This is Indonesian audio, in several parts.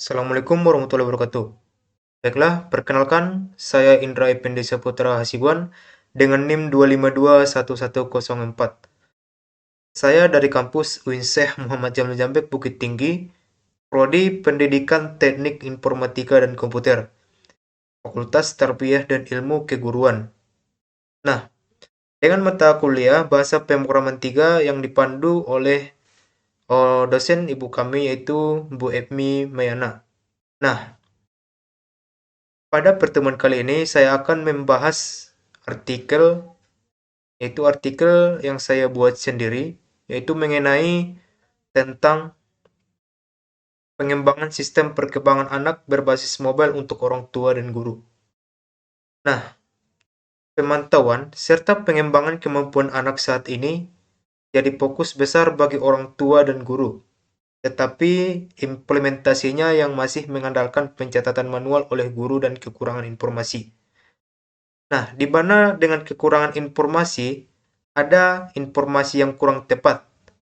Assalamualaikum warahmatullahi wabarakatuh. Baiklah, perkenalkan, saya Indra Effendi Saputra Hasibuan dengan NIM 2521104. Saya dari kampus UIN Muhammad Jamil Jambek Bukit Tinggi, Prodi Pendidikan Teknik Informatika dan Komputer, Fakultas Tarbiyah dan Ilmu Keguruan. Nah, dengan mata kuliah Bahasa Pemrograman 3 yang dipandu oleh dosen ibu kami yaitu Bu Epmi Mayana. Nah, pada pertemuan kali ini saya akan membahas artikel, yaitu artikel yang saya buat sendiri, yaitu mengenai tentang pengembangan sistem perkembangan anak berbasis mobile untuk orang tua dan guru. Nah, pemantauan serta pengembangan kemampuan anak saat ini jadi fokus besar bagi orang tua dan guru, tetapi implementasinya yang masih mengandalkan pencatatan manual oleh guru dan kekurangan informasi. Nah, di mana dengan kekurangan informasi, ada informasi yang kurang tepat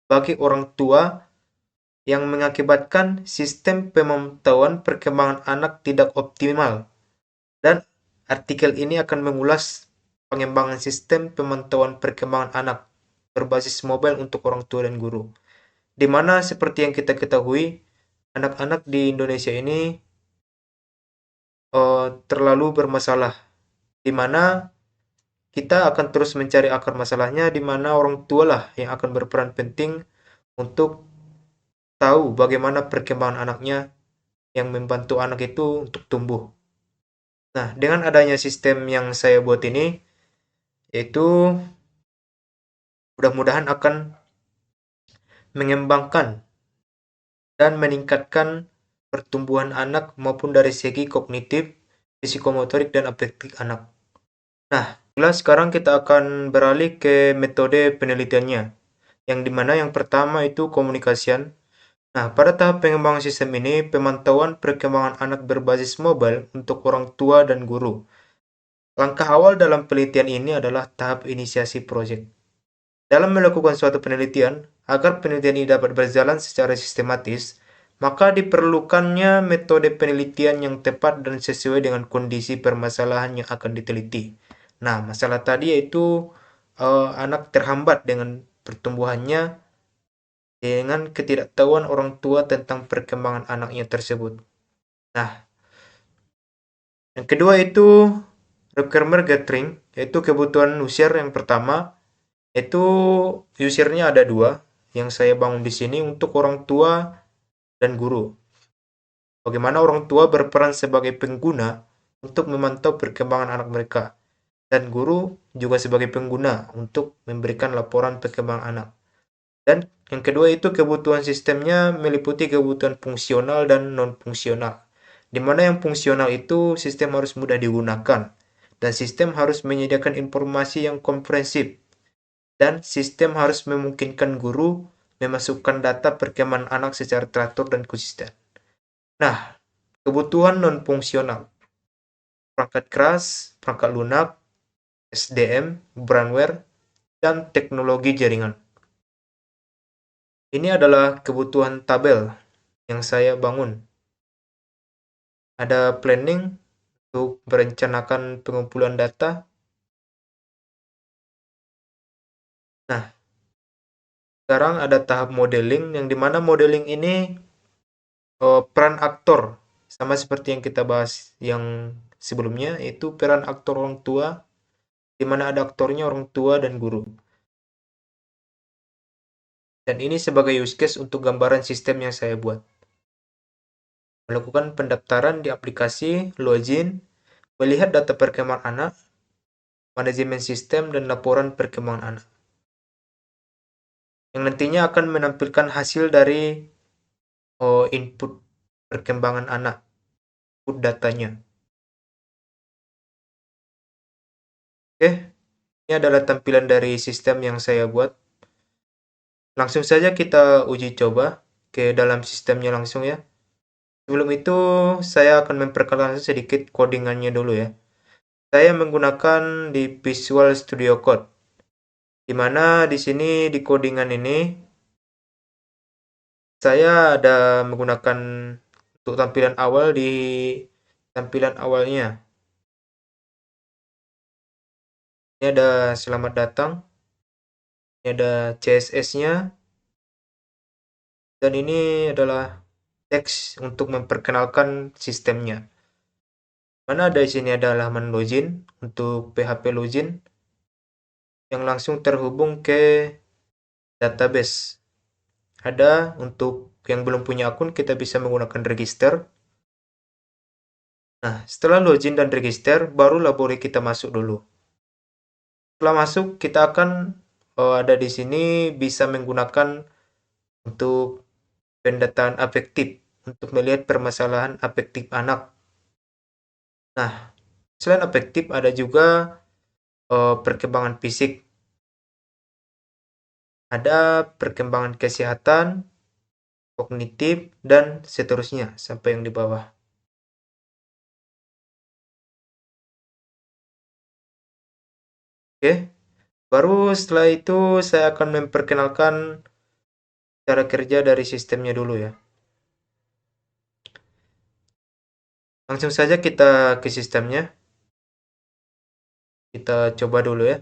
bagi orang tua yang mengakibatkan sistem pemantauan perkembangan anak tidak optimal. Dan artikel ini akan mengulas pengembangan sistem pemantauan perkembangan anak berbasis mobile untuk orang tua dan guru. Di mana seperti yang kita ketahui, anak-anak di Indonesia ini terlalu bermasalah, di mana kita akan terus mencari akar masalahnya, di mana orang tua lah yang akan berperan penting untuk tahu bagaimana perkembangan anaknya yang membantu anak itu untuk tumbuh. Nah, dengan adanya sistem yang saya buat ini, yaitu mudah-mudahan akan mengembangkan dan meningkatkan pertumbuhan anak maupun dari segi kognitif, psikomotorik, dan afektif anak. Nah, sekarang kita akan beralih ke metode penelitiannya, yang dimana yang pertama itu komunikasian. Nah, pada tahap pengembangan sistem ini, pemantauan perkembangan anak berbasis mobile untuk orang tua dan guru. Langkah awal dalam penelitian ini adalah tahap inisiasi proyek. Dalam melakukan suatu penelitian, agar penelitian ini dapat berjalan secara sistematis, maka diperlukannya metode penelitian yang tepat dan sesuai dengan kondisi permasalahan yang akan diteliti. Nah, masalah tadi yaitu anak terhambat dengan pertumbuhannya dengan ketidaktahuan orang tua tentang perkembangan anaknya tersebut. Nah, yang kedua itu requirement gathering, yaitu kebutuhan user yang pertama, itu usernya ada dua, yang saya bangun di sini untuk orang tua dan guru. Bagaimana orang tua berperan sebagai pengguna untuk memantau perkembangan anak mereka, dan guru juga sebagai pengguna untuk memberikan laporan perkembangan anak. Dan yang kedua itu kebutuhan sistemnya meliputi kebutuhan fungsional dan non-fungsional. Di mana yang fungsional itu sistem harus mudah digunakan, dan sistem harus menyediakan informasi yang komprehensif, dan sistem harus memungkinkan guru memasukkan data perkembangan anak secara teratur dan konsisten. Nah, kebutuhan non-fungsional, perangkat keras, perangkat lunak, SDM, brandware, dan teknologi jaringan. Ini adalah kebutuhan tabel yang saya bangun. Ada planning untuk merencanakan pengumpulan data. Nah, sekarang ada tahap modeling, yang dimana modeling ini peran aktor, sama seperti yang kita bahas yang sebelumnya, yaitu peran aktor orang tua, di mana ada aktornya orang tua dan guru. Dan ini sebagai use case untuk gambaran sistem yang saya buat. Melakukan pendaftaran di aplikasi, login, melihat data perkembangan anak, manajemen sistem, dan laporan perkembangan anak. Yang nantinya akan menampilkan hasil dari input perkembangan anak, input datanya. Oke, ini adalah tampilan dari sistem yang saya buat. Langsung saja kita uji coba ke dalam sistemnya langsung ya. Sebelum itu, saya akan memperkenalkan sedikit codingannya dulu ya. Saya menggunakan di Visual Studio Code, di mana di sini di codingan ini saya ada menggunakan Untuk tampilan awal di tampilan awalnya, ini ada selamat datang, ini ada CSS-nya, dan ini adalah teks untuk memperkenalkan sistemnya. Mana ada di sini ada halaman login untuk PHP login yang langsung terhubung ke database. Ada untuk yang belum punya akun kita bisa menggunakan register. Nah, setelah login dan register, barulah boleh kita masuk dulu. Setelah masuk, kita akan ada di sini bisa menggunakan untuk pendataan afektif untuk melihat permasalahan afektif anak. Nah, selain afektif ada juga perkembangan fisik, ada perkembangan kesehatan, kognitif, dan seterusnya sampai yang di bawah. Oke, baru setelah itu saya akan memperkenalkan cara kerja dari sistemnya dulu ya. Langsung saja kita ke sistemnya. Kita coba dulu ya.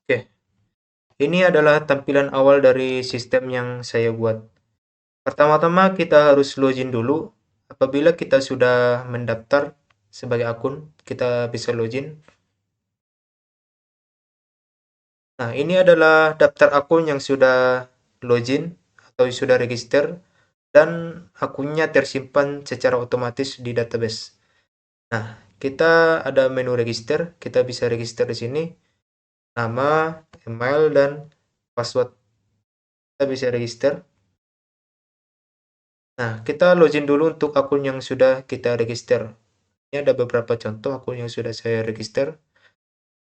Oke, ini adalah tampilan awal dari sistem yang saya buat. Pertama-tama kita harus login dulu. Apabila kita sudah mendaftar sebagai akun, kita bisa login. Nah, ini adalah daftar akun yang sudah login atau sudah register dan akunnya tersimpan secara otomatis di database. Nah, kita ada menu register, kita bisa register di sini, nama, email, dan password. Kita bisa register. Nah, kita login dulu untuk akun yang sudah kita register. Ini ada beberapa contoh akun yang sudah saya register.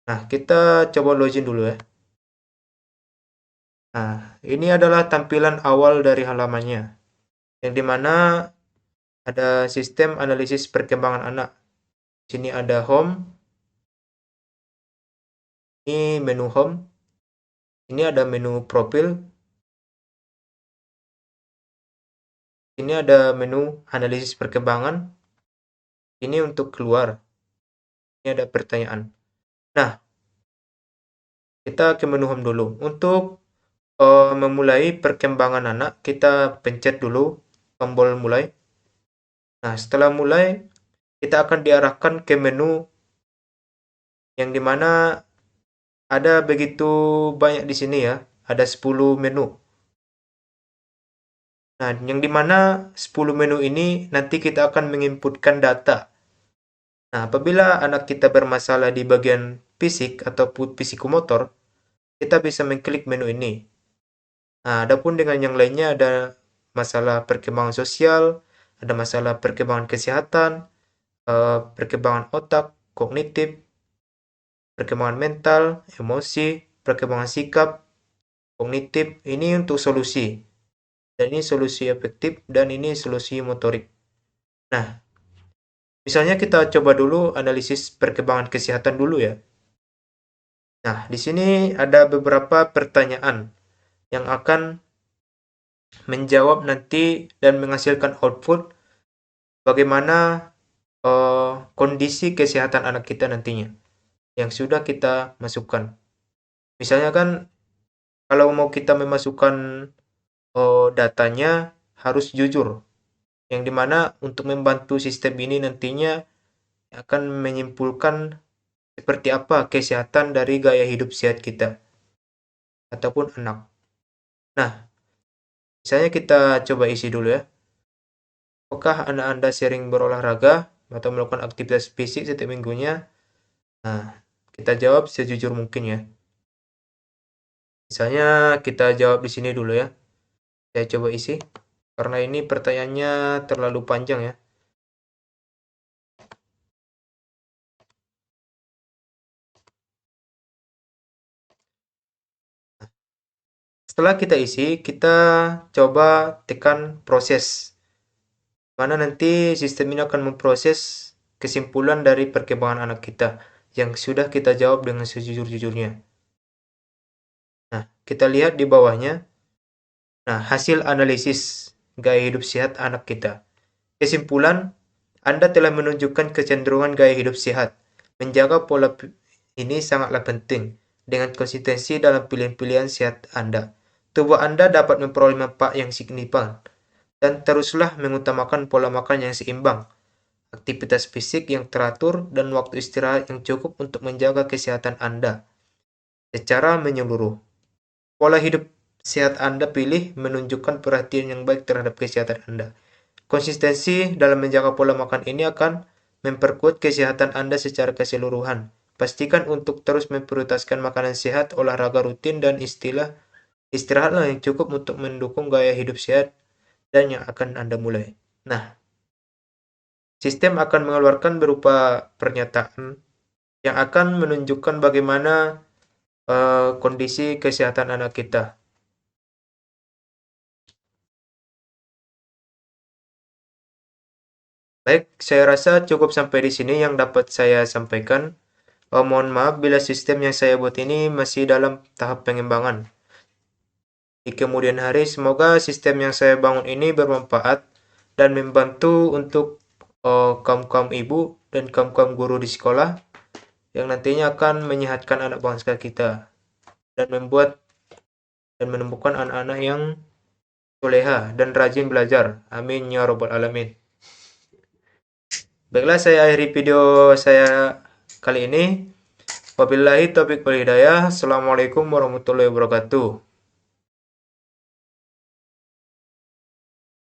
Nah, kita coba login dulu ya. Nah, ini adalah tampilan awal dari halamannya, yang dimana ada sistem analisis perkembangan anak. Di sini ada home, ini menu home, ini ada menu profil, ini ada menu analisis perkembangan, ini untuk keluar, ini ada pertanyaan. Nah, kita ke menu home dulu. Untuk memulai perkembangan anak, kita pencet dulu tombol mulai. Nah, setelah mulai, kita akan diarahkan ke menu yang dimana ada begitu banyak di sini ya. Ada 10 menu. Nah, yang dimana 10 menu ini nanti kita akan menginputkan data. Nah, apabila anak kita bermasalah di bagian fisik ataupun psikomotor, kita bisa mengklik menu ini. Nah, adapun dengan yang lainnya ada masalah perkembangan sosial, ada masalah perkembangan kesehatan, perkembangan otak, kognitif, perkembangan mental, emosi, perkembangan sikap, kognitif. Ini untuk solusi. Dan ini solusi efektif dan ini solusi motorik. Nah, misalnya kita coba dulu analisis perkembangan kesehatan dulu ya. Nah, di sini ada beberapa pertanyaan yang akan menjawab nanti dan menghasilkan output bagaimana kondisi kesehatan anak kita nantinya yang sudah kita masukkan. Misalnya kan kalau mau kita memasukkan datanya harus jujur, yang dimana untuk membantu sistem ini nantinya akan menyimpulkan seperti apa kesehatan dari gaya hidup sehat kita ataupun anak. Nah, misalnya kita coba isi dulu ya. Apakah anak Anda sering berolahraga atau melakukan aktivitas fisik setiap minggunya? Nah, kita jawab sejujur mungkin ya. Misalnya kita jawab di sini dulu ya. Saya coba isi karena ini pertanyaannya terlalu panjang ya. Setelah kita isi, kita coba tekan proses, mana nanti sistem ini akan memproses kesimpulan dari perkembangan anak kita yang sudah kita jawab dengan sejujur-jujurnya. Nah, kita lihat di bawahnya. Nah, hasil analisis gaya hidup sehat anak kita. Kesimpulan, Anda telah menunjukkan kecenderungan gaya hidup sehat. Menjaga pola ini sangatlah penting dengan konsistensi dalam pilihan-pilihan sehat Anda. Tubuh Anda dapat memperoleh manfaat yang signifikan dan teruslah mengutamakan pola makan yang seimbang, aktivitas fisik yang teratur, dan waktu istirahat yang cukup untuk menjaga kesehatan Anda secara menyeluruh. Pola hidup sehat Anda pilih menunjukkan perhatian yang baik terhadap kesehatan Anda. Konsistensi dalam menjaga pola makan ini akan memperkuat kesehatan Anda secara keseluruhan. Pastikan untuk terus memprioritaskan makanan sehat, olahraga rutin, dan istirahatlah yang cukup untuk mendukung gaya hidup sehat dan yang akan Anda mulai. Nah, sistem akan mengeluarkan berupa pernyataan yang akan menunjukkan bagaimana kondisi kesehatan anak kita. Baik, saya rasa cukup sampai di sini yang dapat saya sampaikan. Mohon maaf bila sistem yang saya buat ini masih dalam tahap pengembangan. Di kemudian hari, semoga sistem yang saya bangun ini bermanfaat dan membantu untuk kaum-kaum ibu dan kaum-kaum guru di sekolah yang nantinya akan menyehatkan anak bangsa kita dan membuat dan menemukan anak-anak yang soleha dan rajin belajar. Amin ya robbal alamin. Baiklah, saya akhiri video saya kali ini. Wabillahi taufiq wal hidayah. Assalamualaikum warahmatullahi wabarakatuh.